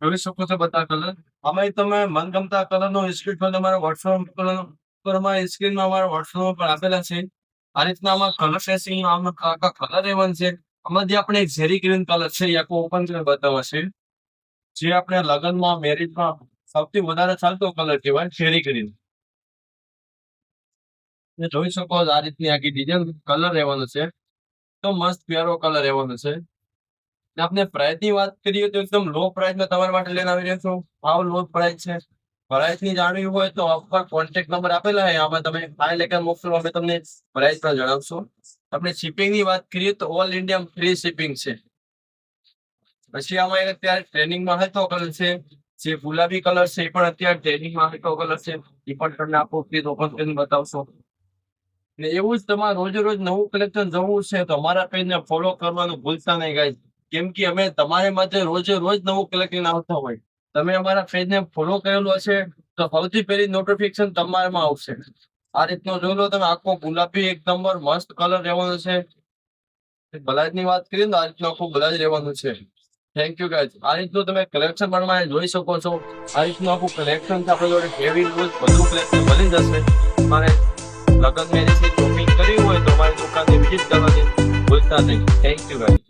જોઈ શકો છો બધા કલર. આમાં તમે મનગમતા કલરનો સ્ક્રીનશોટ તમારા WhatsApp પર અમારા સ્ક્રીનમાં અમારા WhatsApp પર આપેલા છે. આ રીતના આમાં કલર સેટિંગ આમાં આખા કલર એવન છે. આમાંથી આપણે એક ઝેરી ગ્રીન કલર છે એ આખો ઓપન કરીને બતાવવા છે. જે આપણે લગ્નમાં મેરેજમાં સૌથી વધારે ચાલતો કલર કહેવાય ઝેરી ગ્રીન. જોઈ શકો છો આ રીતની આખી ડિઝાઇન કલર રહેવાનો છે. તો મસ્ત પ્યારો કલર રહેવાનો છે. આપણે પ્રાઇસ ની વાત કરીએ તો એકદમ લો પ્રાઇસમાં તમારા માટે લઈને આવી રહ્યો છું. ભાવ લો પ્રાઇસ છે. પ્રાઇસ ની જાણવી હોય તો ઉપર કોન્ટેક્ટ નંબર આપેલા છે, આમાં તમે ફાઇલ લેખા મોકલો, અમે તમને પ્રાઇસ પણ જણાવશું. આપણે શિપિંગ ની વાત કરીએ તો ઓલ ઇન્ડિયા ફ્રી શિપિંગ છે. પછી આમાં એક અત્યારે ટ્રેનિંગમાં હતો કલર છે, જે ગુલાબી કલર છે એ પણ અત્યારે ટ્રેનિંગમાં હતો કલર છે. એ પણ તમને આપો પ્લીઝ ઓપન કરીને બતાવશો. ને એવું જ તમારે રોજે રોજ નવું કલેક્શન જવું છે તો અમારા પેજને ફોલો કરવાનું ભૂલતા નહીં ગાઈઝ. કેમ કે અમે તમારે માટે રોજે રોજ નવું કલેક્શન આવતા હોય. તમે અમારા પેજને ફોલો કરેલું હશે તો સૌથી પહેલી નોટિફિકેશન તમારામાં આવશે. આ રીતનો જોઈ લો તમે, આખો ગુલાબી એક નંબર મસ્ત કલર રહેવાનો છે. બલાજ ની વાત કરીએ તો આ રીતનું આખું બલાજ રહેવાનું છે. Thank you guys. આ રીતનું તમે કલેક્શન પણ જોઈ શકો છો. આ રીતનું આખું કલેક્શન છે આપણે જોડે. હેવી રોજ બધું કલેક્શન મળી જશે. અને લગ્ન મેરેજ શોપિંગ કરવી હોય તો અમારી દુકાને વિઝિટ કરવાની ભૂલતા નહીં. Thank you guys.